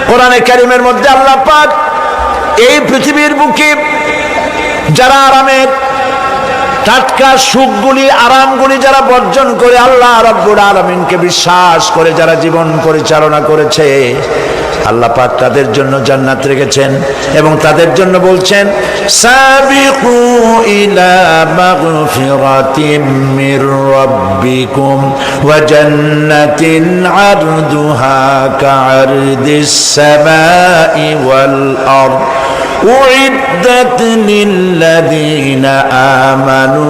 কোরআনে কারীমের মধ্যে আল্লাহ পাক এই পৃথিবীর বুকে যারা আরামের টাটকা সুখগুলি আরামগুলি যারা বর্জন করে আল্লাহ রাব্বুল আলামিনকে বিশ্বাস করে যারা জীবন পরিচালনা করেছে, আল্লাহ পাক তাদের জন্য জান্নাত রেখেছেন এবং তাদের জন্য বলছেন সাবিকু ইলা মাগফিরাতিম মির রাব্বিকুম ওয়া জান্নাতিন আরদুহা কাআরদিস সামাই ওয়াল আরদ উইদ্দাত লিল্লাযীনা আমানু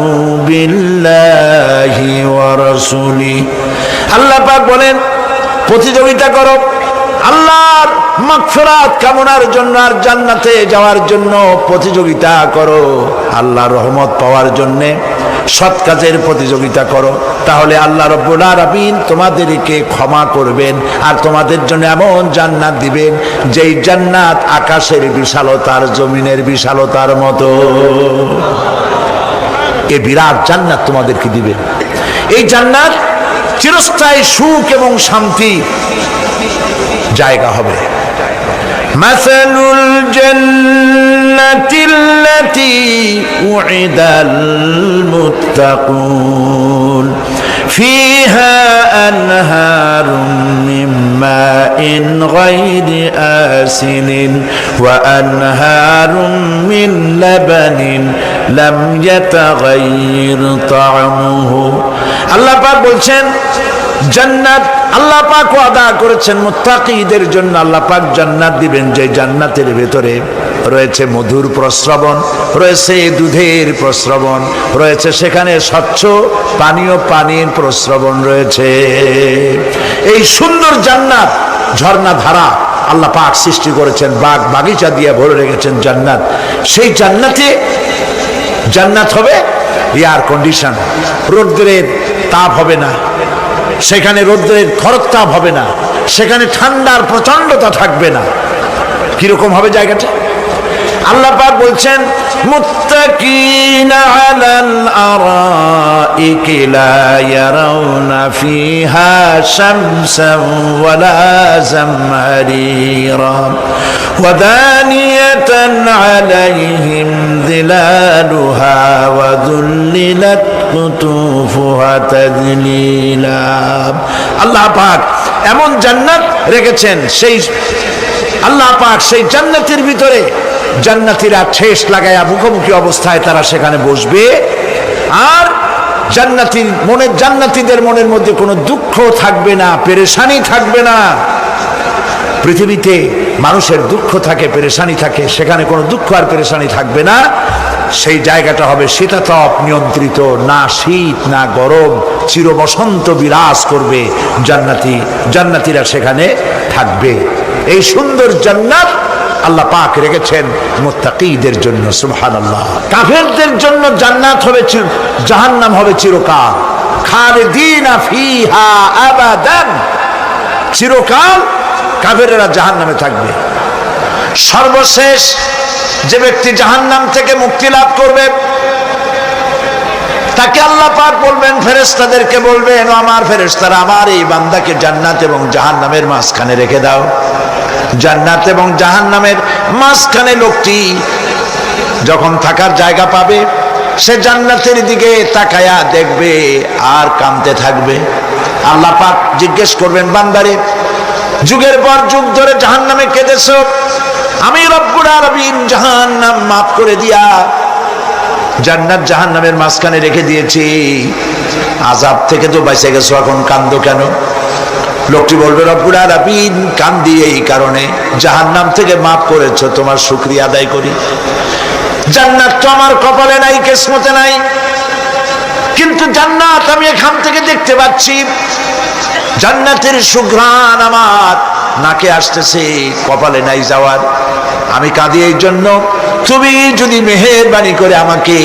বিল্লাহি ওয়া রাসূলিহি। আল্লাহ পাক বলেন প্রতিযোগিতা করো আল্লাহর মাগফিরাত কামনার জন্য আর জান্নাতে যাওয়ার জন্য প্রতিযোগিতা করো, আল্লাহর রহমত পাওয়ার জন্য সৎ কাজের প্রতিযোগিতা করো, তাহলে আল্লাহ রাব্বুল আলামিন তোমাদেরকে ক্ষমা করবেন আর তোমাদের জন্য এমন জান্নাত দিবেন যেই জান্নাত আকাশের বিশালতার জমিনের বিশালতার মতো। এই বিরাট জান্নাত তোমাদেরকে দিবেন। এই জান্নাত চিরস্থায়ী সুখ এবং শান্তি জায়গা হবে। মাসালুল জান্নাতিল্লাতী উইদাল মুত্তাকুন ফিহা আনহারুম মিন মাইন গায়রি আসিনিন ওয়া আনহারুম মিন লাবানিন লাম ইয়াতাগায়্যার তা'আমুহু। আল্লাহ পাক বলছেন জান্নাত আল্লাহ পাক ওয়াদা করেছেন মুত্তাকীদের জন্য। আল্লাহ পাক জান্নাত দিবেন যে জান্নাতের ভেতরে রয়েছে মধুর প্রস্রবণ, রয়েছে দুধের প্রস্রবণ, রয়েছে সেখানে স্বচ্ছ পানীয় পানির প্রস্রবণ রয়েছে। এই সুন্দর জান্নাত ঝর্ণা ধারা আল্লাহ পাক সৃষ্টি করেছেন, বাগ বাগিচা দিয়ে ভরে রেখেছেন জান্নাত। সেই জান্নাতে জান্নাত হবে এয়ার কন্ডিশন, রৌদ্রের তাপ হবে না সেখানে, রৌদ্রের খরতাপ হবে না সেখানে, ঠান্ডার প্রচন্ডতা থাকবে না। কিরকম হবে জায়গাটা? আল্লাহ পাক বলছেন মুত্তাকিনা আলাল আরাইকি লা ইয়ারাউনা ফিহা শামসান ওয়ালা জামহারিরা ওয়া দানিয়াতান আলাইহিম যিলালুহা ওয়া যুল্লিলাত কুতুফুহা তাযলিলা। আল্লাহ পাক এমন জান্নাত রেখেছেন, সেই আল্লাহ পাক সেই জান্নাতের ভিতরে জান্নাতীরা ঠেস লাগায়া মুখোমুখি অবস্থায় তারা সেখানে বসবে, আর জান্নাতীদের মনের মধ্যে কোনো দুঃখ থাকবে না, পেরেশানি থাকবে না। পৃথিবীতে মানুষের দুঃখ থাকে, পেরেশানি থাকে, সেখানে কোনো দুঃখ আর পেরেশানি থাকবে না। সেই জায়গাটা হবে শীতাতপ নিয়ন্ত্রিত, না শীত না গরম, চির বসন্ত বিরাজ করবে। জান্নাতীরা সেখানে থাকবে। এই সুন্দর জান্নাত আল্লাহ পাক রেখেছেন মুত্তাকীদের জন্য। সুবহানাল্লাহ। কাফেরদের জন্য জান্নাত হবে, জাহান্নাম হবে চিরকাল। খালিদিনা ফিহা আবাদান, চিরকাল কাফেরেরা জাহান্নামে থাকবে। সর্বশেষ যে ব্যক্তি জাহান্নাম থেকে মুক্তি লাভ করবে তাকে আল্লাহ পাক বলবেন, ফেরেশতাদেরকে বলবেন, ও আমার ফেরেশতারা আমার এই বান্দাকে জান্নাত এবং জাহান্নামের মাঝখানে রেখে দাও। জান্নাত এবং জাহান্নামের মাঝখানে লোকটি যখন থাকার জায়গা পাবে সে জান্নাতের দিকে তাকায়া দেখবে আর কাঁদতে থাকবে। আল্লাহ পাক জিজ্ঞেস করবেন, বান্দারে যুগের পর যুগ ধরে জাহান্নামে কেঁদেছো, আমি রব্বুল আলামিন জাহান্নাম মাফ করে দিয়া জান্নাত জাহান্নামের মাঝখানে রেখে দিয়েছি, আযাব থেকে তো বেঁচে গেছো, এখন কান্দো কেন? লোকটি বলবে, রব্বুল আলামিন কান্দি এই কারণে, জাহান্নাম থেকে মাফ করেছো, তোমার শুকরিয়া আদায় করি। জান্নাত তো আমার কপালে নাই, কিসমতে নাই, কিন্তু জান্নাত আমি এখান থেকে দেখতে পাচ্ছি। জান্নাতের সুঘ্রাণ আমার নাকে আসতেছে, কপালে নাই যাওয়ার। আমি কাঁদি এই জন্য, তুমি যদি মেহেরবানি করে আমাকে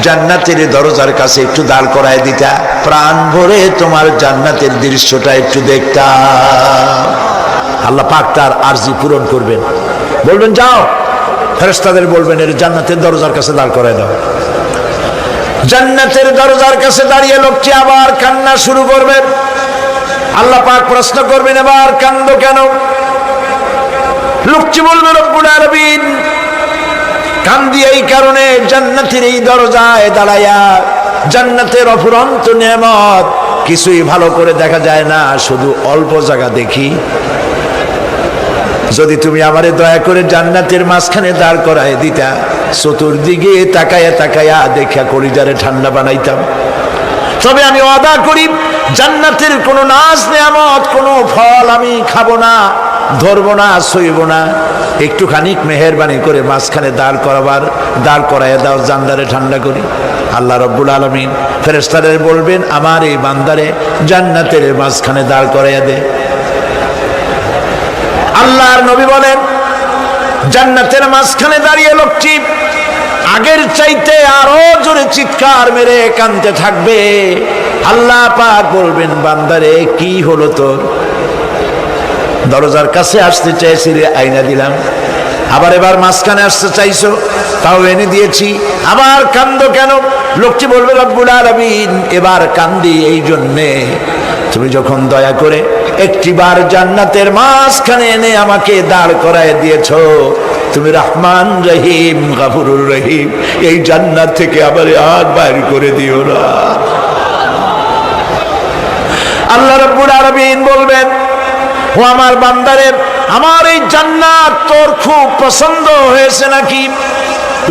জান্নাতের দরজার কাছে একটু দাঁড় করায় দিতা, প্রাণ ভরে তোমার জান্নাতের দৃশ্যটা একটু দেখতাম। আল্লাহ পাক তার আরজি পূরণ করবেন, বলবেন যাও, ফেরেশতাদের বলবেন এর জান্নাতের দরজার কাছে দাঁড় করায় দাও। জান্নাতের দরজার কাছে দাঁড়িয়ে লোকটি আবার কান্না শুরু করবেন। আল্লাহ পাক প্রশ্ন করবেন, এবার কান্দো কেন? বলবে রব্বুল আলামিন কান্দি এই কারণে জান্নাতের এই দরজায় দাঁড়ায়া জান্নাতের অফুরন্ত নেয়ামত কিছুই ভালো করে দেখা যায় না, শুধু অল্প জায়গা দেখি। যদি তুমি আমারে দয়া করে জান্নাতের মাঝখানে দাঁড় করায় দিতা, চতুর্দিকে তাকায়া তাকায়া দেখা কলিজারে ঠান্ডা বানাইতাম। তবে আমি ওয়াদা করি জান্নাতের কোনো নাজ নেয়ামত, কোনো ফল আমি খাবো না, ধরবো না, সইব না। একটুখানি মেহেরবানি করে মাঝখানে দাঁড় করাইয়া দাও, জান্নারে ঠান্ডা করি। আল্লাহ রব্বুল আলামিন ফেরেশতাদের বলবেন আমার এই বান্দারে জান্নাতের মাঝখানে দাঁড় করাইয়া দে। আল্লাহর নবী বলেন জান্নাতের মাঝখানে দাঁড়িয়ে লোকটি আগের চাইতে আরো জোরে চিৎকার মেরে কাঁদতে থাকবে। আল্লাহ পাক বলবেন বান্দারে কি হলো তোর? দরজার কাছে আসতে চাইছি রে, আইনা দিলাম। আবার এবার মাঝখানে আসতে চাইছো, তাও এনে দিয়েছি। আবার কান্দো কেন? লোকটি বলবে রব্বুল আলামিন এবার কান্দি এই জন্যে তুমি যখন দয়া করে একটিবার জান্নাতের মাঝখানে এনে আমাকে দাঁড় করায় দিয়েছো, তুমি রহমান রহিম গফুরুর রহিম, এই জান্নাত থেকে আবার আর বাইর করে দিও না। আল্লাহ রাব্বুল আলামিন বলবেন ও আমার বান্দারে আমার এই জান্নাত তোর খুব পছন্দ হয়েছে নাকি?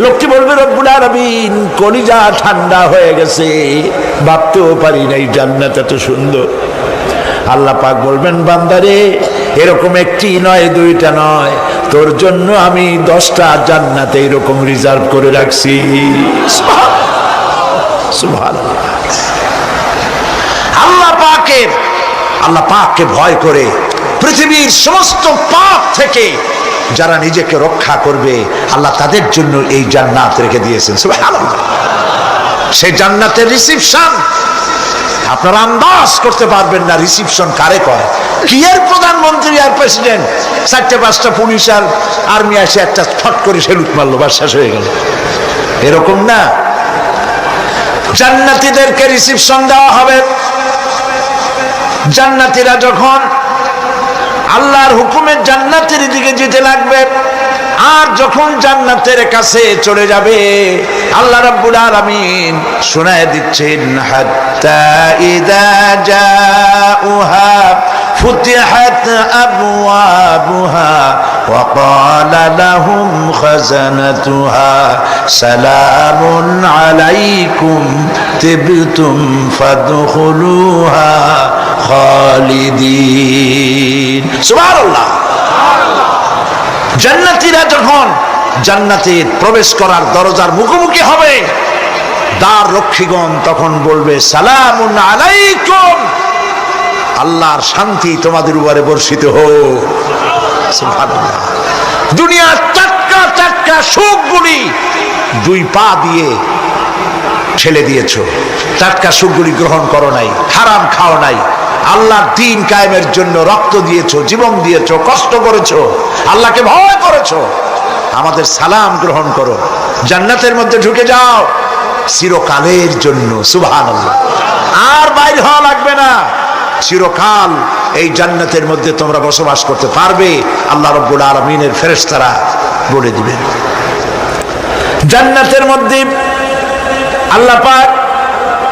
লোকটি বলবে রব্বুল আলামিন কলিজা ঠান্ডা হয়ে গেছে, ভাবতেও পারি নাই জান্নাত এত সুন্দর। আল্লাহ পাক বলবেন বান্দারে এরকম একটি নয়, দুইটা নয়, তোর জন্য আমি 10টা জান্নাত এরকম রিজার্ভ করে রাখছি। সুবহানাল্লাহ। আল্লাহ পাককে ভয় করে পৃথিবীর সমস্ত পাপ থেকে যারা নিজেকে রক্ষা করবে আল্লাহ তাদের জন্য এই জান্নাত রেখে দিয়েছেন। সুবহানাল্লাহ। সেই জান্নাতের রিসিপশন আপনারা আন্দাজ করতে পারবেন না রিসিপশন কারে কয়। কি এর প্রধানমন্ত্রী আর প্রেসিডেন্ট 4-5টা পুলিশ আর আর্মি এসে একটা ফট করে সেলুট মারলো, বাস শেষ হয়ে গেল, এরকম না। জান্নাতীদেরকে রিসিপশন দেওয়া হবে। জান্নাতীরা যখন আল্লাহর হুকুমে জান্নাতের দিকে যেতে লাগবে, আর যখন জান্নাতের কাছে চলে যাবে আল্লাহ রাব্বুল আলামিন শোনায় দিচ্ছেন হাত্তা ইযা জাউহা ফুতিহাত আবওয়াবুহা ওয়া ক্বালা লাহুম খাজানাতুহা সালামুন আলাইকুম তিবতুম ফাদখুলুহা খালিদিন। সুবহানাল্লাহ। জান্নাতীরা যখন জান্নাতে প্রবেশ করার দরজার মুখোমুখি হবে, দ্বার রক্ষীগণ তখন বলবে সালামুন আলাইকুম, আল্লাহর শান্তি তোমাদের উপরে বর্ষিত হোক। সুবহানাল্লাহ। দুনিয়ার টাটকা টাটকা সুখগুলি 2 পা দিয়ে ঠেলে দিয়েছো, টাটকা সুখগুলি গ্রহণ করো নাই, হারাম খাও নাই, আল্লাহর দ্বীন কায়েমের জন্য রক্ত দিয়েছো, জীবন দিয়েছো, কষ্ট করেছো, আল্লাহকে ভয় করেছো। আমাদের সালাম গ্রহণ করো, জান্নাতের মধ্যে ঢুকে যাও চিরকালের জন্য। সুবহানাল্লাহ। আর বাইরে হওয়া লাগবে না, চিরকাল এই জান্নাতের মধ্যে তোমরা বসবাস করতে পারবে। আল্লাহ রাব্বুল আলামিনের ফেরেশতারা বলে দিবেন। জান্নাতের মধ্যে আল্লাহ পাক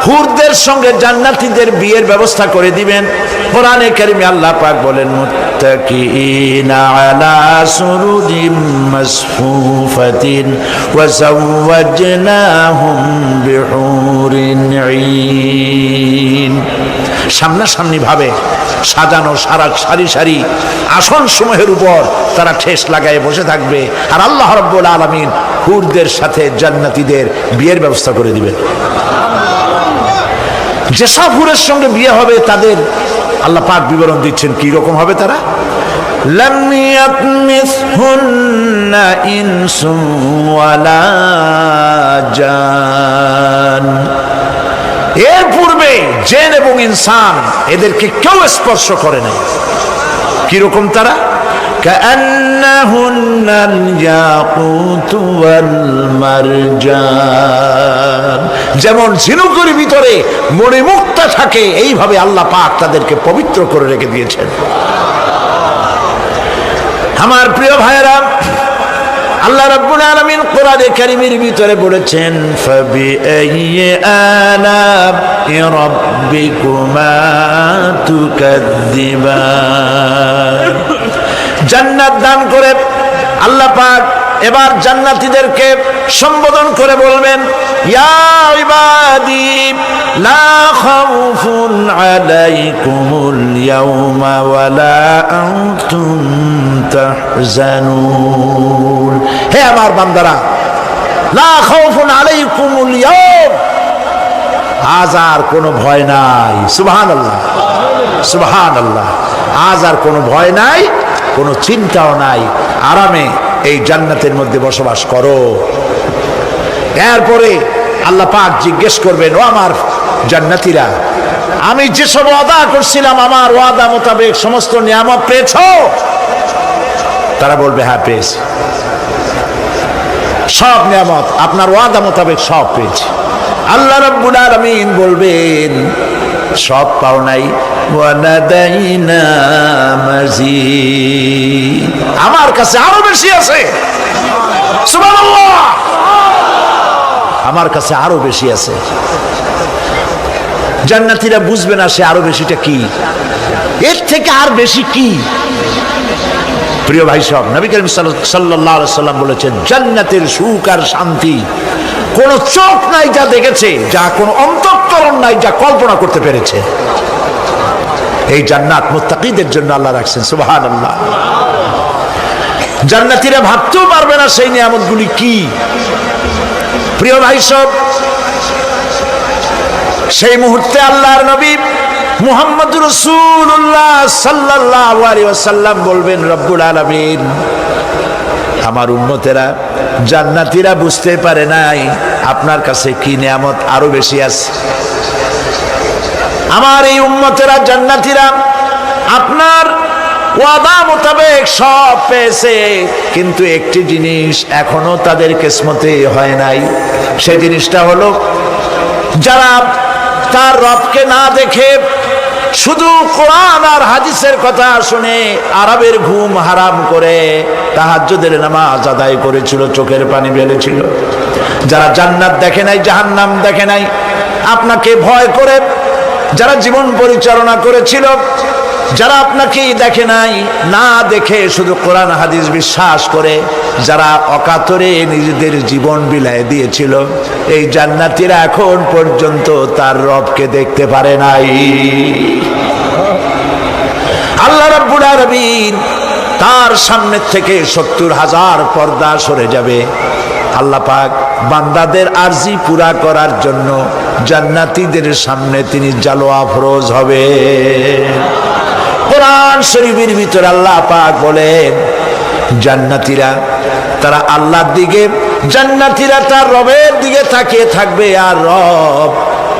হুরদের সঙ্গে জান্নাতীদের বিয়ের ব্যবস্থা করে দিবেন। কোরআনে কারিমে আল্লাহ পাক বলেন মুত্তাকিনা আলা সুরুদিম মাসফুফাতিন ওয়া যাওয়াজনাহুম বিহুরিন ঈন। সামনাসামনি ভাবে সাজানো সারি সারি আসন সমূহের উপর তারা ঠেস লাগায় বসে থাকবে, আর আল্লাহ রাব্বুল আলামিন হুরদের সাথে জান্নাতীদের বিয়ের ব্যবস্থা করে দিবেন। যেসব হুরের সঙ্গে বিয়ে হবে তাদের আল্লাহ পাক বিবরণ দিচ্ছেন কি রকম হবে তারা। লাম ইয়াতমিসহুন্না ইনসুন ওয়ালা জান, এর পূর্বে জিন এবং ইনসান এদেরকে কেউ স্পর্শ করে নাই। কি রকম তারা? কান্নাহুন্নাল ইয়াকুতু ওয়াল মারজান, যেমন ঝিনুকের ভিতরে মণিমুক্তা থাকে এইভাবে আল্লাহ পাক তাদেরকে পবিত্র করে রেখে দিয়েছেন। আমার প্রিয় ভাইরা, আল্লাহ রাব্বুল আলামিন কোরআনে কারীমের ভিতরে বলেছেন, ফাবিআইয়ি আলা'i রাব্বিকুমা তুকাযযিবান। জান্নাত দান করে আল্লাহ পাক এবার জান্নাতীদেরকে সম্বোধন করে বলবেন, ইয়া ইবাদি লা খাউফুন আলাইকুমুল ইয়াওমা ওয়ালা আনতুম তাহজানুন। হে আমার বান্দারা, লা খাউফুন আলাইকুমুল ইয়াওম, আজ আর কোনো ভয় নাই। সুবহানাল্লাহ, সুবহানাল্লাহ। আজ আর কোনো ভয় নাই, কোনো চিন্তাও নাই, আরামে এই জান্নাতের মধ্যে বসবাস করো। এরপরে আল্লাহ পাক জিজ্ঞেস করবেন, ও আমার জান্নাতীরা, আমি যেসব ওয়াদা করছিলাম আমার ওয়াদা মোতাবেক সমস্ত নিয়ামত পেয়েছো? তারা বলবে, হ্যাঁ পেয়েছি, সব নিয়ামত আপনার ওয়াদা মোতাবেক সব পেয়েছি। আল্লাহ রাব্বুল আলামিন বলবেন, সব পাও নাই, ওয়ালাদাইনা মাজিদ, আমার কাছে আরো বেশি আছে। সুবহানাল্লাহ, আমার কাছে আরো বেশি আছে। জান্নাতীরা বুঝবে না সে আরো বেশিটা কি, এর থেকে আর বেশি কি। প্রিয় ভাই সব, নবী করিম সাল্লাল্লাহু আলাইহি সাল্লাম বলেছেন, জান্নাতের সুখ আর শান্তি কোন চোখ নাই যা দেখেছে, যা কোন অন্তঃকরণ নাই যা কল্পনা করতে পেরেছে। এই জান্নাত মুত্তাকিদের জন্য আল্লাহ রাখছেন। সুবহানাল্লাহ। জান্নাতীরা ভাবতেও পারবে না সেই নিয়ামতগুলি কি। প্রিয় ভাই সব, সেই মুহূর্তে আল্লাহর নবী মুহাম্মদুর রাসূলুল্লাহ সাল্লাল্লাহু আলাইহি ওয়াসাল্লাম বলবেন, রব্বুল আলামিন, আমার উম্মতেরা জান্নাতীরা বুঝতে পারে নাই আপনার কাছে কি নিয়ামত আরো বেশি আছে। আমার এই উম্মতেরা জান্নাতীরা আপনার ওয়াদা মোতাবেক সব পেয়েছে, কিন্তু একটি জিনিস এখনো তাদের কিসমতে হয় নাই। সেই জিনিসটা হলো, যারা তার রবকে না দেখে শুধু কোরআন আর হাদিসের কথা শুনে আরবের ঘুম হারাম করে তাহাজ্জুদের নামাজ আদায় করেছিল, চোখের পানি ফেলেছিল, যারা জান্নাত দেখে নাই, জাহান্নাম দেখে নাই, আপনাকে ভয় করে যারা জীবন পরিচালনা করেছিল, যারা আপনাকেই দেখে নাই, না দেখে শুধু কোরআন হাদিস বিশ্বাস করে যারা অকাতরে নিজেদের জীবন বিলায় দিয়েছিল, এই জান্নাতীরা এখন পর্যন্ত তার রবকে দেখতে পারে নাই। আল্লাহ রাব্বুল আলামিন তার সামনে থেকে ৭০,০০০ পর্দা সরে যাবে। আল্লাহ পাক বান্দাদের আরজি পুরা করার জন্য জান্নাতীদের সামনে তিনি জালোয়া ফরোজ হবে। কোরআন শরীফের ভিতরে আল্লাহ পাক বলেন, জান্নাতীরা তারা আল্লাহর দিকে, জান্নাতীরা তার রবের দিকে তাকিয়ে থাকবে, আর রব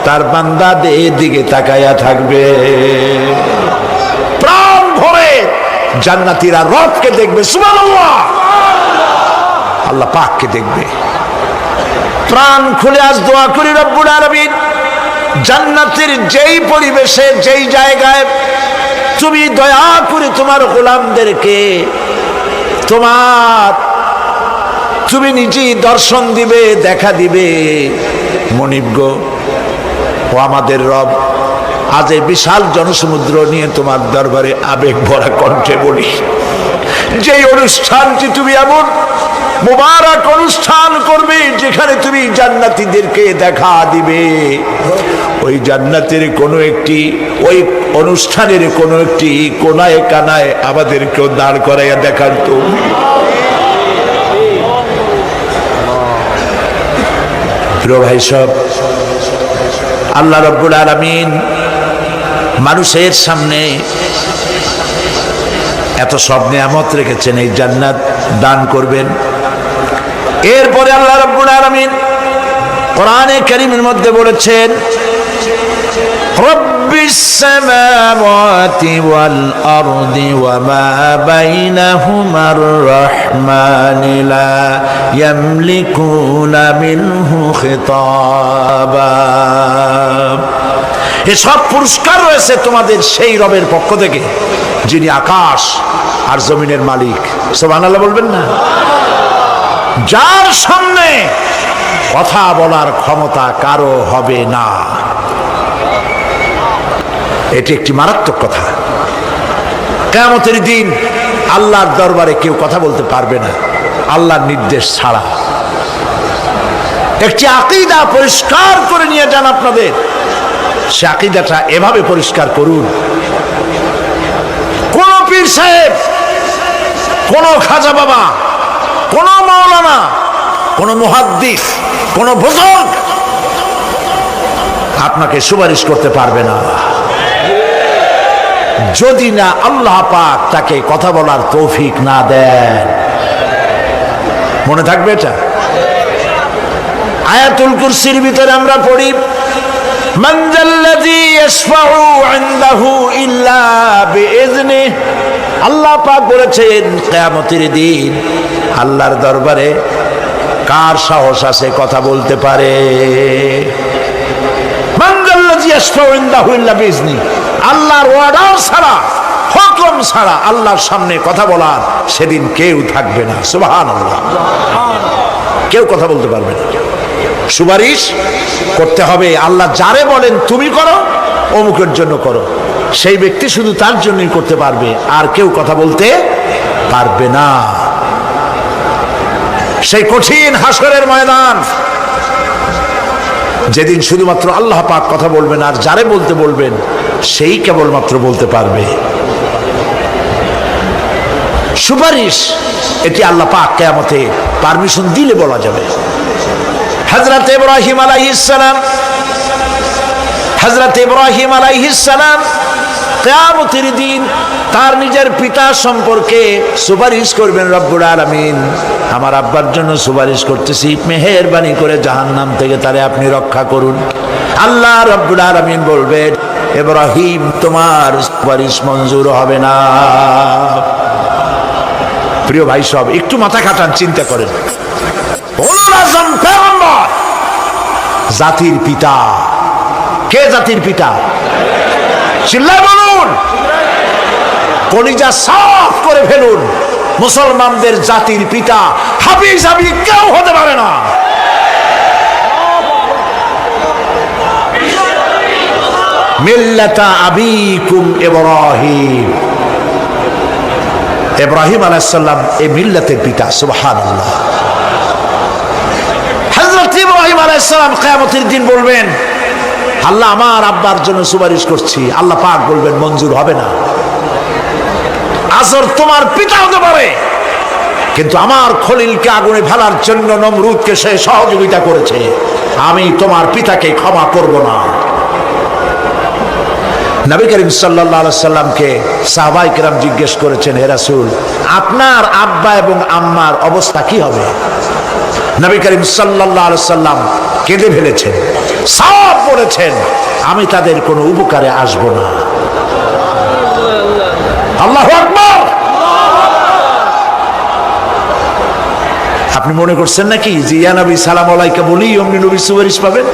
তার বান্দাদের দিকে তাকায়া থাকবে। প্রাণ ভরে জান্নাতীরা রবকে দেখবে। সুবহানাল্লাহ, আল্লাহ পাককে দেখবে। প্রাণ খুলে আজ দোয়া করি, রব্বুল আলামিন জান্নাতের যেই পরিবেশে, যেই জায়গায় তুমি দয়া করে তোমার গোলামদেরকে তুমি নিজেই দর্শন দিবে, দেখা দিবে। মনিব গো, ও আমাদের রব, আজ এই বিশাল জনসমুদ্র নিয়ে তোমার দরবারে আবেগ ভরা কণ্ঠে বলি, যেই অনুষ্ঠানটি তুমি এমন মুবারক অনুষ্ঠান করবে যেখানে তুমি জান্নাতীদেরকে দেখা দিবে, ওই জান্নাতের কোনো একটি, ওই অনুষ্ঠানের কোনো একটি কোনায় কানায় আমাদেরকেও দাঁড় করাইয়া দেখার তো। প্রিয় ভাই সব, আল্লাহ রাব্বুল আলামিন মানুষের সামনে এত সব নিয়ামত রেখেছেন, এই জান্নাত দান করবেন। এরপরে আল্লাহ রাব্বুল আলামিন কোরআনে কারীমের মধ্যে বলেছেন, রব্বিস সামাওয়াতি ওয়াল আরদি ওয়া মা বাইনাহুমার রাহমানি লা ইয়ামলিকুনা মিনহু খিতাবা। এসব পুরস্কার রয়েছে তোমাদের সেই রবের পক্ষ থেকে যিনি আকাশ আর জমিনের মালিক। সুবহানাল্লাহ বলবেন না? যার সামনে কথা বলার ক্ষমতা কারো হবে না। এটি একটি মারাত্মক কথা। কিয়ামতের দিন আল্লাহর দরবারে কেউ কথা বলতে পারবে না আল্লাহর নির্দেশ ছাড়া। একটি আকীদা পরিষ্কার করে নিয়ে যান আপনাদের। সে আকীদাটা এভাবে পরিষ্কার করুন, কোন পীর সাহেব, কোন খাজা বাবা, কোন মাওলানা, কোন মুহাদ্দিস, কোন বুজুর্গ আপনাকে সুপারিশ করতে পারবে না যদি না আল্লাহ পাক তাকে কথা বলার তৌফিক না দেন। মনে থাকবে এটা। আয়াতুল কুরসির ভিতরে আমরা পড়ি, মান যাল্লাযী ইয়াশফাউ ইনদাহু ইল্লা বিইজনিহি। আল্লাহ পাক বলেছেন কিয়ামতের দিন আল্লাহর দরবারে কার সাহস আছে কথা বলতে পারে? মান যাল্লাযী ইয়াশফাউ ইনদাহু ইল্লা বিইজনিহি। আল্লাহর অর্ডার ছাড়া, হুকুম ছাড়া আল্লাহর সামনে কথা বলার সেদিন কেউ থাকবে না। সুবহানাল্লাহ। কেউ কথা বলতে পারবে না। সুপারিশ করতে হবে আল্লাহ যারে বলেন তুমি করো, অমুকের জন্য করো, সেই ব্যক্তি শুধু তার জন্যই করতে পারবে, আর কেউ কথা বলতে পারবে না। সেই কঠিন হাসরের ময়দান, যেদিন শুধুমাত্র আল্লাহ পাক কথা বলবেন, আর যারে বলতে বলবেন সেই কেবলমাত্র বলতে পারবে। সুপারিশ এটি আল্লাহ পাক কিয়ামতে পারমিশন দিলে বলা যাবে। হযরত ইব্রাহিম আলাইহিস সালাম, হযরত ইব্রাহিম আলাইহিস সালাম কিয়ামতের দিন তার নিজের পিতা সম্পর্কে সুপারিশ করবেন। রব্বুল আলামিন, আমার আব্বার জন্য সুপারিশ করতেছি, মেহেরবানি করে জাহান্নাম থেকে তারে আপনি রক্ষা করুন। আল্লাহ রব্বুল আলামিন বলবেন, ইব্রাহিম তোমার সুপারিশ মঞ্জুর হবে না। প্রিয় ভাই সব, একটু মাথা খাটান, চিন্তা করেন। উলুল আযম পয়গম্বর, জাতির পিতা। কে জাতির পিতা? চিল্লায় বলুন, কলিজা সাফ করে ফেলুন। মুসলমানদের জাতির পিতা হাফিজ আবি কেউ হতে পারে না। মিল্লাতা আবিকুম ইব্রাহিম। ইব্রাহিম আলাইহিস সালাম এই মিল্লাতের পিতা। সুবহানাল্লাহ। হযরত ইব্রাহিম আলাইহিস সালাম কিয়ামতের দিন বলবেন, আল্লাহ আমার আব্বার জন্য সুপারিশ করছি। আল্লাহ পাক বলবেন মঞ্জুর হবে না। আজর তোমার পিতা হতে পারে, কিন্তু আমার খলিলকে আগুনে ফেলার জন্য নমরুদকে সে সহযোগিতা করেছে, আমি তোমার পিতাকে ক্ষমা করব না। নবী করিম সাল্লাল্লাহু আলাইহি সাল্লামকে সাহাবায়ে কেরাম জিজ্ঞেস করেছেন, হে রাসূল, আপনার আব্বা এবং আম্মার অবস্থা কি হবে? নবী করিম সাল্লাল্লাহু আলাইহি সাল্লাম কেঁদে ফেলেছেন, সব বলেছেন, আমি তাদের কোনো উপকারে আসব না। আল্লাহু আকবার। আপনি মনে করছেন নাকি যে ইয়া নবী সালাম আলাইকা বলি অমনি নবী সুপারিশ পাবেন?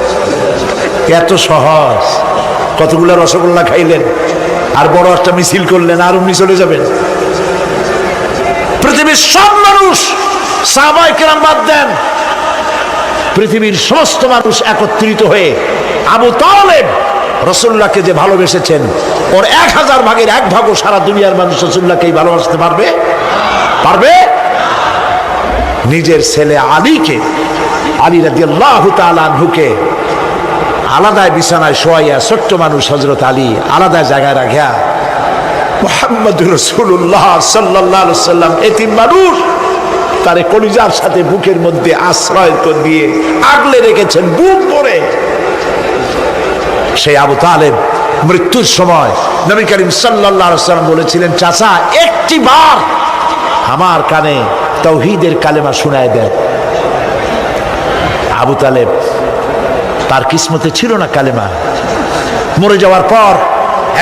এত সহজ। কতগুলো রসগোল্লা খাইলেন আর বড় একটা মিছিল করলেন আর অমনি চলে যাবেন? পৃথিবীর সব মানুষ, সাহাবায়ে কেরাম বাদ দেন, পৃথিবীর সমস্ত মানুষ একত্রিত হয়ে আবু তালেব রাসূলুল্লাহকে যে ভালোবেসেছেন, ওর 1000 ভাগের 1 ভাগও সারা দুনিয়ার মানুষ রাসূলুল্লাহকেই ভালোবাসতে পারবে? পারবে? নিজের ছেলে আলীকে, আলী রাদিয়াল্লাহু তাআলা আনহুকে আলাদায় বিছানায় শোয়াইয়া, ছোট্ট মানুষ হযরত আলী আলাদা জায়গায় রাখিয়া, মুহাম্মদুর রাসূলুল্লাহ সাল্লাল্লাহু আলাইহি ওয়াসাল্লাম এতিম মানুষ, তারে কলিজার সাথে বুকের মধ্যে আশ্রয় দিয়ে আগলে রেখেছেন বুক ভরে। সেই আবু তালেব মৃত্যুর সময় নবী করিম সাল্লাল্লাহু আলাইহি ওয়াসাল্লাম বলেছিলেন, চাচা একটি বার আমার কানে তাওহীদের কালেমা শোনায় দেন। আবু তালেব, তার কিসমতে ছিল না কালেমা। মরে যাওয়ার পর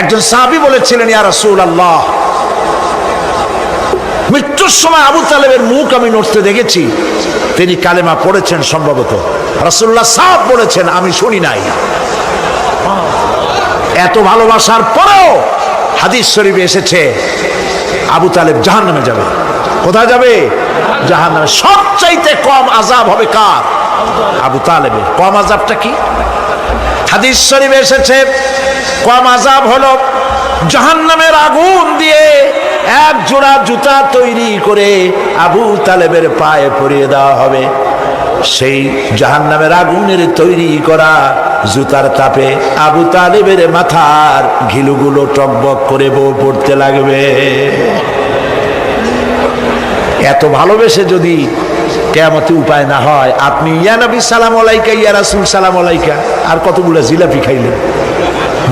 একজন সাহাবী বলেছিলেন, ইয়া রাসূলুল্লাহ, মৃত্যুর সময় আবু তালেবের মুখ আমি নড়তে দেখেছি, তিনি কালেমা পড়েছেন সম্ভবত। রাসূলুল্লাহ সাফ বলেছেন, আমি শুনি নাই। এত ভালোবাসার পরেও হাদিস শরীফে এসেছে আবু তালেব জাহান্নামে যাবে। কোথায় যাবে? জাহান্নামে। সবচাইতে কম আযাব হবে কার? আবু তালেবের। কম আযাবটা কি? হাদিস শরীফে এসেছে কম আযাব হলো জাহান্নামের আগুন দিয়ে এক জোড়া জুতা তৈরি করে আবু তালেবের পায়ে পরিয়ে দেওয়া হবে। সেই জাহান্নামের আগুনের তৈরি করা জুতার তাপে আবু তালেবের মাথার ঘিলুগুলো টকবক করে পড়তে লাগবে। এত ভালোবেসে যদি কিয়ামতে উপায় না হয়, আপনি ইয়া নবী সালাম আলাইকা, ইয়া রাসূল সালাম আলাইকা, আর কতগুলো জিলাপি খাইলেন,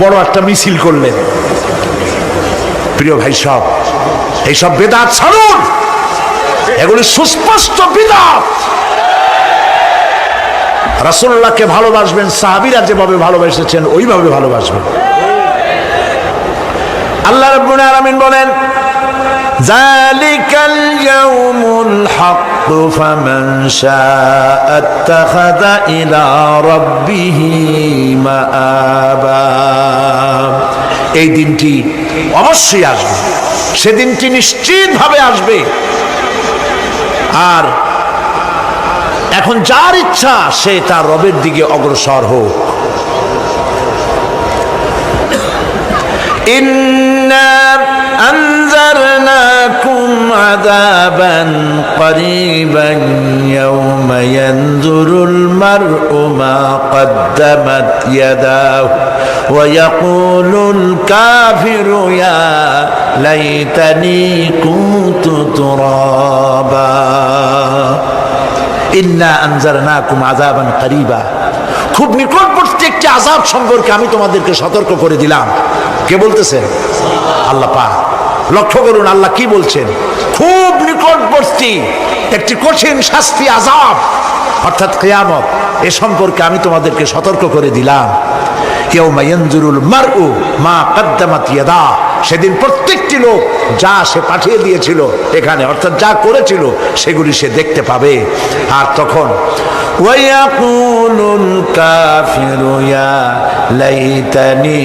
বড় একটা মিছিল করলেন। প্রিয় ভাই সব, এইসব বিদআত ছাড়ুন, এগুলি সুস্পষ্ট বিদআত। রাসূলুল্লাহকে ভালোবাসবেন, সাহাবীরা যেভাবে ভালোবেসেছেন ওইভাবে ভালোবাসবেন। আল্লাহ রাব্বুল আলামিন বলেন, যালিকাল ইয়াউমুল হক ফামান শাআ আত্তাখাযা ইলা রাব্বিহি মাআবা। এই দিনটি অবশ্যই আসবে, সেদিনটি নিশ্চিতভাবে আসবে। আর এখন যার ইচ্ছা সে তার রবের দিকে অগ্রসর হোক। ইন্না আনজারনাকুম আযাবান করিবান ইয়াওমা ইয়ানজুরুল মার'উ মা কদ্দামাত ইয়াদাহু ওয়া ইয়াকুলুল কাফিরু ইয়া লাইতানি কুনতু তুরাবা। ইন্না আনজারনাকুম আযাবান করিবা, খুব নিকটবর্তী একটি আযাব সম্পর্কে আমি তোমাদেরকে সতর্ক করে দিলাম। কে বলতেছেন? আল্লাহ পাক। লক্ষ্য করুন আল্লাহ কি বলছেন, খুব নিকটবর্তী একটি কঠিন শাস্তি আযাব অর্থাৎ কিয়ামত, এ সম্পর্কে আমি তোমাদেরকে সতর্ক করে দিলাম। ইয়াউমা ইয়ানজুরুল মার'উ মা কদ্দামাত ইয়াদা, সেদিন প্রত্যেকটি লোক যা সে পাঠিয়ে দিয়েছিল এখানে, অর্থাৎ যা করেছিল সেগুলি সে দেখতে পাবে। আর তখন ওয়ায়াকুলুল কাফিরু ইয়া লাইতানি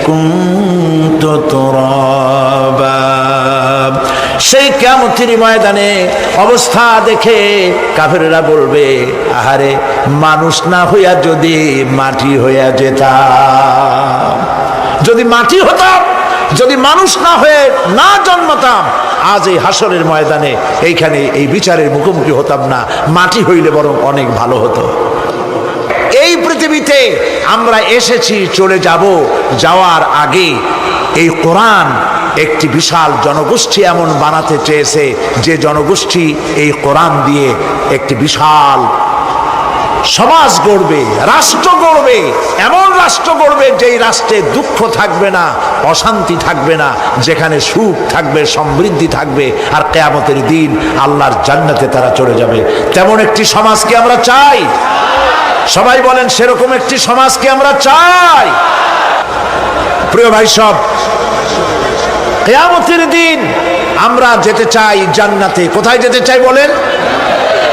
কুনতু তুরাবা। সেই কিয়ামতের ময়দানে অবস্থা দেখে কাফেররা বলবে, আহারে মানুষ না হইয়া যদি মাটি হইয়া যেতাম, যদি মাটি হতাম, যদি মানুষ না হয়ে না জন্মতাম, আজ এই হাসরের ময়দানে এইখানে এই বিচারের মুখোমুখি হতাম না, মাটি হইলে বরং অনেক ভালো হতো। এই পৃথিবীতে আমরা এসেছি, চলে যাব, যাওয়ার আগে এই কোরআন একটি বিশাল জনগোষ্ঠী এমন বানাতে চেয়েছে যে জনগোষ্ঠী এই কোরআন দিয়ে একটি বিশাল সমাজ গড়বে, রাষ্ট্র গড়বে, এমন রাষ্ট্র গড়বে যেই রাষ্ট্রে দুঃখ থাকবে না, অশান্তি থাকবে না, যেখানে সুখ থাকবে, সমৃদ্ধি থাকবে, আর কিয়ামতের দিন আল্লাহর জান্নাতে তারা চলে যাবে। তেমন একটি সমাজকে আমরা চাই। সবাই বলেন, সেরকম একটি সমাজকে আমরা চাই। প্রিয় ভাই সব, কিয়ামতের দিন আমরা যেতে চাই জান্নাতে। কোথায় যেতে চাই বলেন?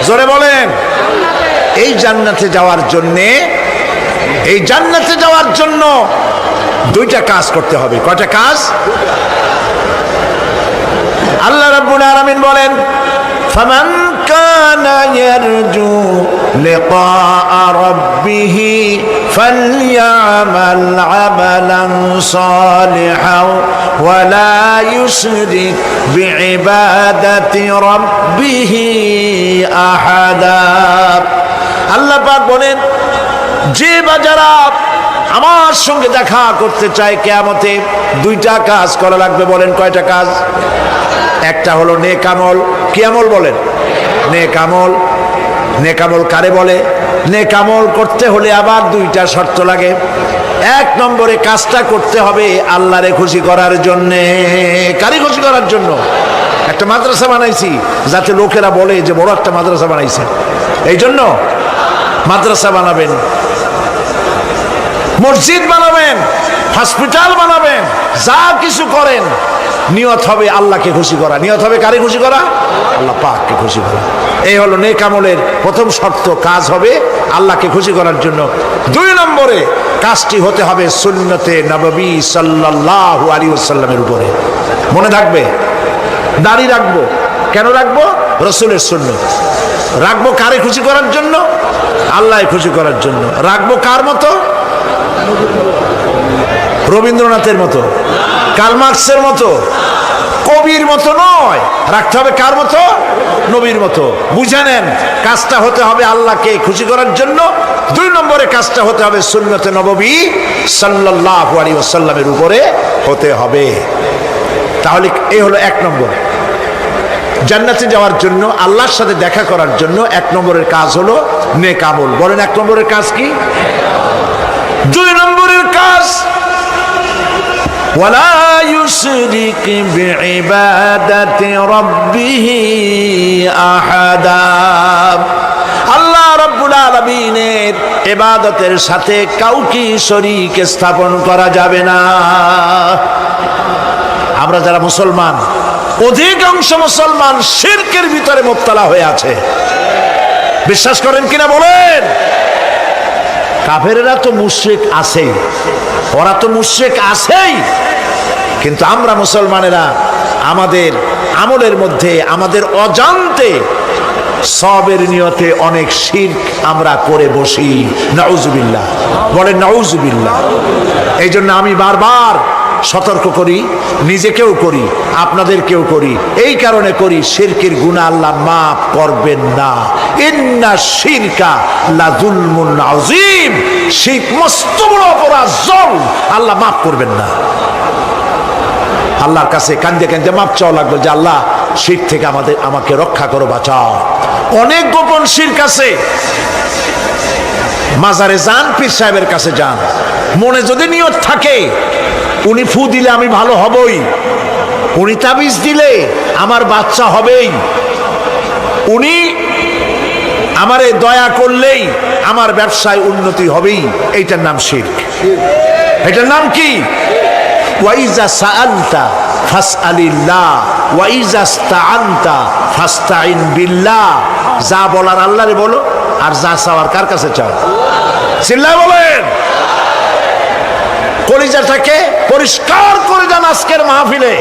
জোরে বলেন। এই জান্নাতে যাওয়ার জন্যে, এই জান্নাতে যাওয়ার জন্য দুইটা কাজ করতে হবে। কয়টা কাজ? আল্লাহ রাব্বুল আলামিন বলেন, ফামান কানা ইয়ারজু লিকা রাব্বিহি ফালইয়ামাল আমালান সালিহান ওয়া লা ইউশরিক বিইবাদাতি রাব্বিহি আহাদা। আল্লাহ পাক বলেন, যে বা যারা আমার সঙ্গে দেখা করতে চায় কিয়ামতে, দুইটা কাজ করা লাগবে। বলেন কয়টা কাজ? একটা হলো নেক আমল। কি আমল বলেন? নেক আমল। নেক আমল কারে বলে? নেক আমল করতে হলে আবার দুইটা শর্ত লাগে। এক নম্বরে কাজটা করতে হবে আল্লাহরে খুশি করার জন্যে। কারে খুশি করার জন্য? একটা মাদ্রাসা বানাইছি যাতে লোকেরা বলে যে বড় একটা মাদ্রাসা বানাইছে, এই জন্য মাদ্রাসা বানাবেন, মসজিদ বানাবেন, হসপিটাল বানাবেন, যা কিছু করেন নিয়ত হবে আল্লাহকে খুশি করা। নিয়ত হবে কারে খুশি করা? আল্লাহ পাককে খুশি করা। এই হলো নেক আমলের প্রথম শর্ত। কাজ হবে আল্লাহকে খুশি করার জন্য। 2 নম্বরে কাজটি হতে হবে সুন্নতে নববী সাল্লাল্লাহু আলাইহি ওয়াসাল্লামের উপরে। মনে থাকবে, দাড়ি রাখবো কেন রাখবো? রাসূলের সুন্নত। রাখবো কারে খুশি করার জন্য? আল্লাহ খুশি করার জন্য। রাখবো কার মতো? রবীন্দ্রনাথের মতো, কার্ল মার্কসের মতো, কবির মতো নয়। রাখতে হবে কার মতো? নবীর মতো। বুঝে নেন, কাজটা হতে হবে আল্লাহকে খুশি করার জন্য। 2 নম্বরে কাজটা হতে হবে সুন্নতে নববী সাল্লাল্লাহু আলাইহি ওয়াসাল্লামের উপরে হতে হবে। তাহলে এই হলো 1 নম্বর। জান্নাতে যাওয়ার জন্য, আল্লাহর সাথে দেখা করার জন্য 1 নম্বরের কাজ হলো নেক আমল। বলেন 1 নম্বরের কাজ কি? 2 নম্বরের কাজ ওয়ালা ইউশরিক বিইবাদাতি রাব্বিহি আহাদা। আল্লাহ রাব্বুল আলামিনের ইবাদতের সাথে কাউকে শরীক স্থাপন করা যাবে না। আমরা যারা মুসলমান, অধিকাংশ মুসলমান শিরকের ভিতরে মুবতালা হয়ে আছে। বিশ্বাস করেন কিনা বলেন? কাফেরেরা তো মুশরিক আছেই, ওরা তো মুশরিক আছেই, কিন্তু আমরা মুসলমানেরা আমাদের আমলের মধ্যে আমাদের অজান্তে সবের নিয়তে অনেক শিরক আমরা করে বসি। নাউজুবিল্লাহ, বলেন নাউজুবিল্লাহ। এই জন্য আমি বারবার সতর্ক করি, নিজেকেও করি, আপনাদেরকেও করি। এই কারণে করি, শিরকের গুনাহ আল্লাহ মাফ করবেন না। ইন্না শিরকা লাযুলমুন আযীম। শিরক মস্ত বড় অপরাধ, জুলম, আল্লাহ মাফ করবেন না। আল্লাহর কাছে কান্দে কান্দে মাপ চাওয়া লাগবে যে আল্লাহ শিরক থেকে আমাকে রক্ষা করো, বাঁচাও। অনেক গোপন শিরক আছে। মাজারে যান, পীর সাহেবের কাছে যান, মনে যদি নিয়ত থাকে উনি ফু দিলে আমি ভালো হবই, উনি তাবিজ দিলে আমার বাচ্চা হবেই, উনি আমারে দয়া করলেই আমার ব্যবসায় উন্নতি হবেই, এইটার নাম শিরক। এটার নাম কি? ওয়াইজা সাআলতা ফাসআলিল্লাহ ওয়াইজা ইসতাআনতা ফাসতাইন বিল্লাহ। যা বলার আল্লাহরে বলো, আর যা চাওয়ার কার কাছে চাও? চিল্লায় বলেন। কলিজাটাকে পরিষ্কার করে যান আজকের মাহফিলে।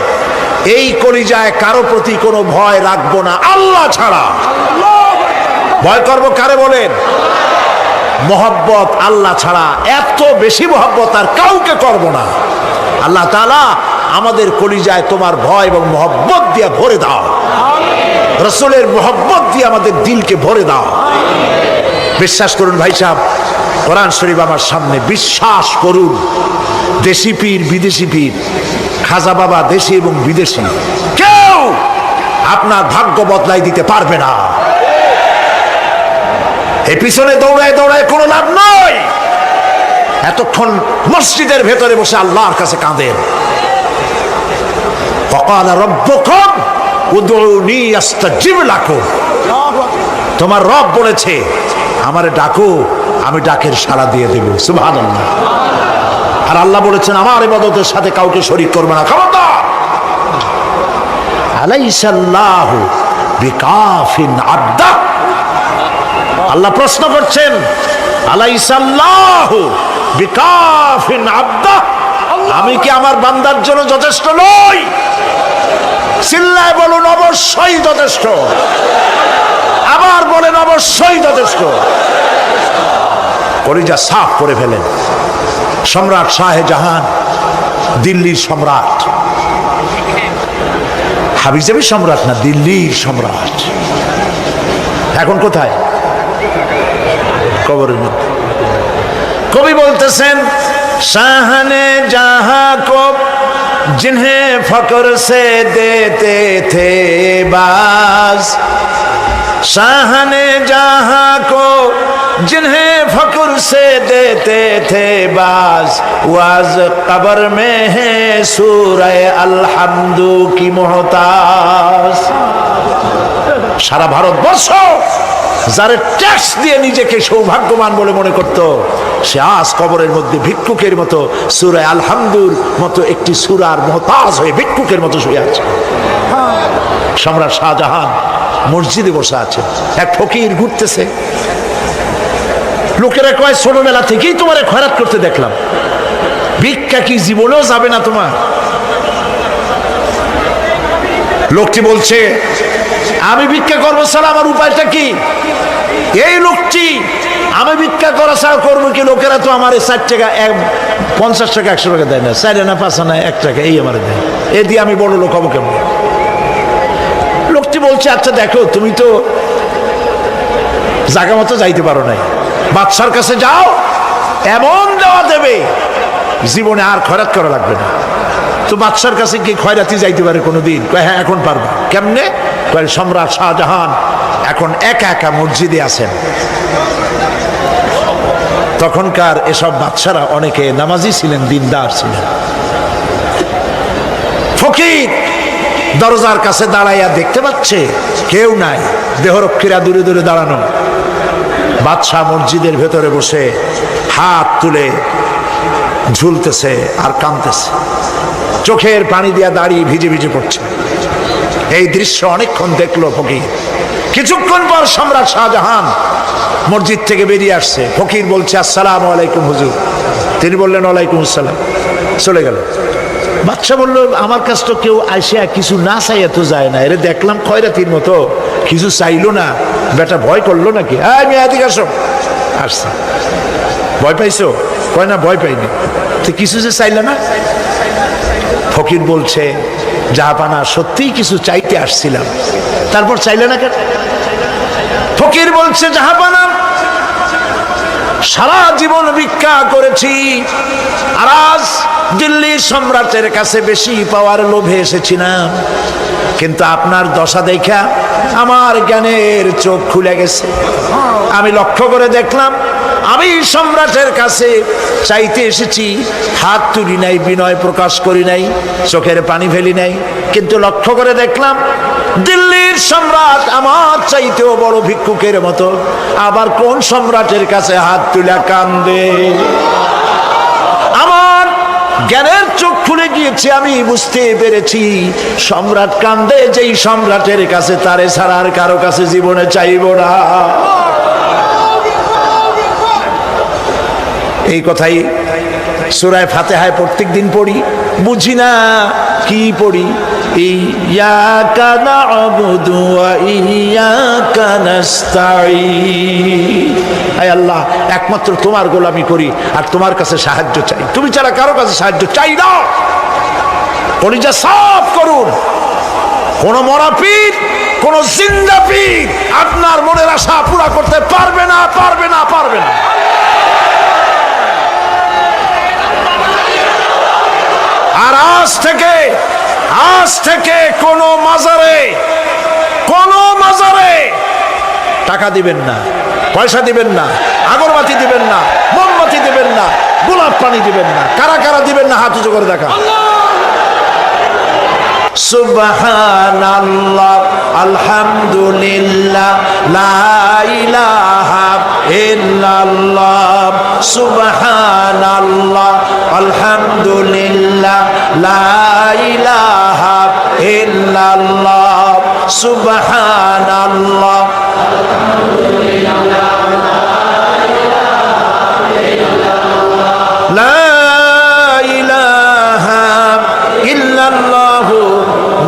এই কলিজায় কারো প্রতি কোনো ভয় রাখবো না আল্লাহ ছাড়া। ভয় করবো কারে বলেন? মহব্বত আল্লাহ ছাড়া, এত বেশি মহব্বত আর কাউকে করব না। আল্লাহ তাআলা আমাদের কলিজায় তোমার ভয় এবং মহব্বত দিয়ে ভরে দাও। রাসূলের মহব্বত দিয়ে আমাদের দিলকে ভরে দাও। বিশ্বাস করুন ভাই সাহেব, কোরআন শরীফ আমার সামনে, বিশ্বাস করুন। দেশি পীর, বিদেশি পীর, খাজা বাবা দেশি এবং বিদেশি, কেউ আপনার ভাগ্য বদলাই দিতে পারবে না। এই পিছনে দৌড়ায় দৌড়ায় কোনো লাভ নয়। এতক্ষণ মসজিদের ভেতরে বসে আল্লাহর কাছে কাঁদেন। ওয়াকালা রাব্বুকুম উদউনি আস্তাজিব লাকুম। তোমার রব বলেছে আমারে ডাকো, আমি ডাকের সাড়া দিয়ে দেব। সুবহানাল্লাহ। আর আল্লাহ বলেছেন আমার ইবাদতের সাথে কাউকে শরীক করবে না। খবরদার। আলাইসাল্লাহু বিকাফিন আবদা। আল্লাহ প্রশ্ন করছেন, আলাইসাল্লাহু বিকাফিন আবদা, আমি কি আমার বান্দার জন্য যথেষ্ট নই? চিল্লায় বলুন অবশ্যই যথেষ্ট। আবার বলেন অবশ্যই যথেষ্ট। কলিজা সাফ করে ফেলেন। সম্রাট শাহজাহান, দিল্লির সম্রাট, হাবিজাবি সম্রাট না, দিল্লির সম্রাট। এখন কোথায়? কবরের মধ্যে। কবি বলতেছেন, শাহনে জাহাं को जिन्हें फक्र से देते थे बाज, शाहने जहां को जिन्हें फक्र से देते थे बाज, वाज कब्र में है सूरह अलहम्दु की मोहताज। সারা ভারতবর্ষ যারে ট্যাক্স দিয়ে নিজেকে সৌভাগ্যবান বলে মনে করত, সে আজ কবরের মধ্যে ভিক্ষুকের মতো সূরা আলহামদুর মতো একটি সূরার মুহতাজ হয়ে ভিক্ষুকের মতো শুয়ে আছে। সম্রাট শাহজাহান মসজিদে বসে আছে, এক ফকির ঘুরতেছে। লোকেরা কয় ছোটবেলা থেকেই তোমারে খয়রাত করতে দেখলাম, ভিক্ষা কি জীবনেও যাবে না তোমার? লোকটি বলছে, আমি ভিক্ষা করবো ছাড়া আমার উপায়টা কি? এই লোকটি আমি ভিক্ষা করা ছাড়া করবো কি? লোকেরা তো আমার 60 টাকা 50 টাকা 100 টাকা দেয় না, 4 আনা 5 আনা 1 টাকা এই আমার দেয়, এ দিয়ে আমি বড় লোক হবো কেমন? লোকটি বলছে, আচ্ছা দেখো, তুমি তো জায়গা মতো যাইতে পারো নাই, বাদশার কাছে যাও, এমন দেওয়া দেবে জীবনে আর খয়রাত করা লাগবে না। তো বাদশার কাছে কি খয়রাতি যাইতে পারে কোনোদিন? কয় হ্যাঁ, এখন পারবো। কেমনে? কয় সম্রাট শাহজাহান এখন একা একা মসজিদে আছেন। তখনকার এসব বাদশারা অনেকে নামাজি ছিলেন, দিনদার ছিলেন। ফকির দরজার কাছে দাঁড়াইয়া দেখতে পাচ্ছে কেউ নাই, দেহরক্ষীরা দূরে দূরে দাঁড়ানো। বাদশাহ মসজিদের ভেতরে বসে হাত তুলে ঝুলতেছে আর কাঁদতেছে, চোখের পানি দিয়া দাঁড়িয়ে ভিজে ভিজে পড়ছে। এই দৃশ্য অনেকক্ষণ দেখলো ফকির। কিছুক্ষণ পর সম্রাট শাহজাহান মসজিদ থেকে বেরিয়ে আসছে। ফকির বলছে, আসসালামু আলাইকুম হুজুর। তিনি বললেন, ওয়ালাইকুম আসসালাম, চলে গেল। বাদশা বলল, আমার কাছে তো কেউ আইসা কিছু না চাইয়া তো যায় না, এরে দেখলাম খয়রাতির মতো কিছু চাইলো না, বেটা ভয় করলো নাকি? আমি এদিকে আসো। আসছে। ভয় পাইছো? কয় না, ভয় পাইনি। তো কিছু যে চাইলে না? ফকির বলছে, জাহাপানা সত্যিই কিছু চাইতে আসছিলাম। তারপর চাইলে না কেন? ফকির বলছে, জাহাপানা সারা জীবন ভিক্ষা করেছি, আর আজ দিল্লির সম্রাটের কাছে বেশি পাওয়ার লোভে এসেছিলাম, কিন্তু আপনার দশা দেখা আমার জ্ঞানের চোখ খুলে গেছে। আমি লক্ষ্য করে দেখলাম, আমি সম্রাটের কাছে চাইতে এসেছি, হাত তুলি নাই, বিনয় প্রকাশ করি নাই, চোখের পানি ফেলি নাই, কিন্তু লক্ষ্য করে দেখলাম দিল্লির সম্রাট আমার চাইতেও বড় ভিক্ষুকের মতো। আবার কোন সম্রাটের কাছে হাত তুলে কান্দে? আমার জ্ঞানের চোখ খুলে গিয়েছে, আমি বুঝতে পেরেছি সম্রাট কান্দে যেই সম্রাটের কাছে, তারে ছাড়া আর কারো কাছে জীবনে চাইব না। এই কথাই সূরা ফাতিহায় প্রত্যেক দিন পড়ি, বুঝি না কি পড়ি? ইয়াকা না'বুদু ওয়া ইয়াকা নাস্তাঈন। আয় আল্লাহ, একমাত্র তোমার গোলামি করি আর তোমার কাছে সাহায্য চাই, তুমি ছাড়া কারো কাছে সাহায্য চাই না। কলিজা সাফ করুন। কোন মরা পীর, কোন জিন্দা পীর আপনার মনের আশা পুরা করতে পারবে না, পারবে না, পারবে না। আর আজ থেকে কোন মাজারে টাকা দিবেন না, পয়সা দিবেন না, আগরবাতি দিবেন না, মোমবাতি দিবেন না, গোলাপ পানি দিবেন না। কারা কারা দিবেন না হাত উঁচু করে দেখা। সুবহানাল্লাহ, আলহামদুলিল্লাহ, লা ইলাহা ইল্লাল্লাহ। সুবহানাল্লাহ, আলহামদুলিল্লাহ, লা ইলাহা ইল্লাল্লাহ। সুবহানাল্লাহ, লা ইলাহা ইল্লাল্লাহ,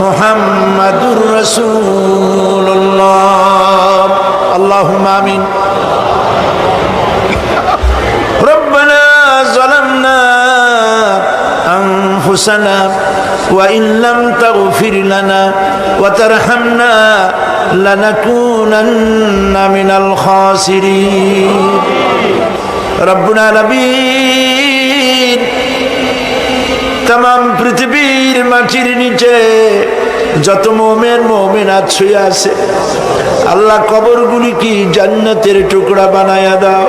মুহাম্মাদুর রাসূলুল্লাহ। আল্লাহুম্মা আমিন। রব্বানা যালামনা আনফুসানা ওয়া ইন লাম তাগফির লানা ওয়া তারহামনা লানাকুনান্না মিনাল খাসিরিন। রব্বুল আলামিন, তাম পৃথিবীর মাটির নিচে যত মুমিন মুমিনাত শুয়ে আছে, আল্লাহ কবরগুলি কি জান্নাতের টুকরা বানায়া দাও।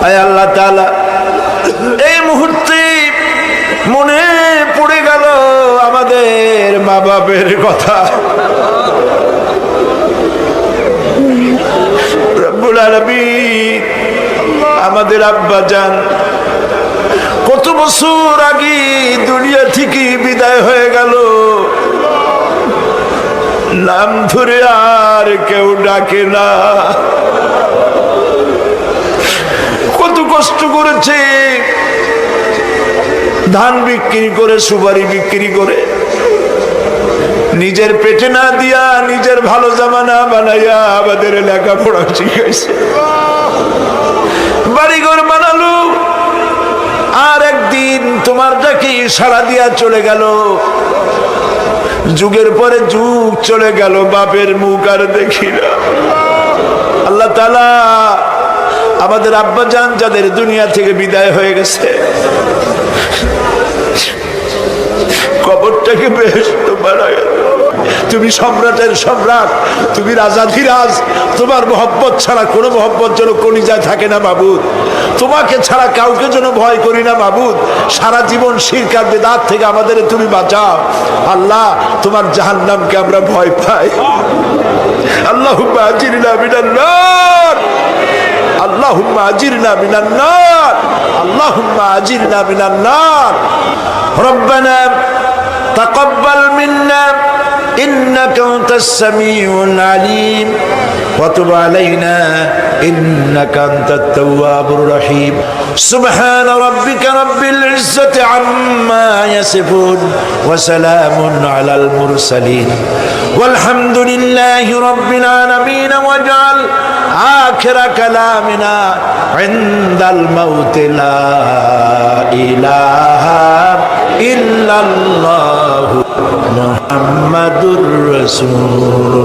আয় আল্লাহ তাআলা, এই মুহূর্তে মনে পড়ে গেল আমাদের মা বাপের কথা। আলামিন। আমাদের আব্বা জান কত বছর আগে দুনিয়া থেকে বিদায় হয়ে গেল, নাম ধরে আর কেউ ডাকে না। কত কষ্ট করেছে, ধান বিক্রি করে, সুপারি বিক্রি করে, নিজের পেটে না দিয়া নিজের ভালো জামা না বানাইয়া আমাদের লেখাপড়া শিখাইছে, বাড়িঘর বানালো। আর একদিন তোমার ডাকে সাড়া দিয়া চলে গেল। যুগের পরে যুগ চলে গেল, বাপের মুখ আর দেখি না। আল্লাহ তাআলা আমাদের আব্বা জান যাদের দুনিয়া থেকে বিদায় হয়ে গেছে, কবরটাকে বেহেশত বানায়। তুমি সম্রাটের সম্রাট, তুমি রাজাধিরাজ, তোমার মহব্বত ছাড়া কোনো মহব্বত যেন কলিজায় থাকে না মাবুদ। তোমাকে ছাড়া কাউকে যেন ভয় করি না মাবুদ। সারা জীবন শিরক আর বিদআত থেকে আমাদের তুমি বাঁচাও আল্লাহ। তোমার জাহান্নামকে আমরা ভয় পাই। আল্লাহুম্মা আজিরনা মিনান নার, আল্লাহুম্মা আজিরনা মিনান নার, আল্লাহুম্মা আজিরনা মিনান নার। রব্বানা তাকাব্বাল মিন্না إنك أنت السميع العليم وتب علينا إنك أنت التواب الرحيم سبحان ربك رب العزة عما يصفون وسلام على المرسلين والحمد لله رب العالمين واجعل آخر كلامنا عند الموت لا إله إلا الله محمد رسول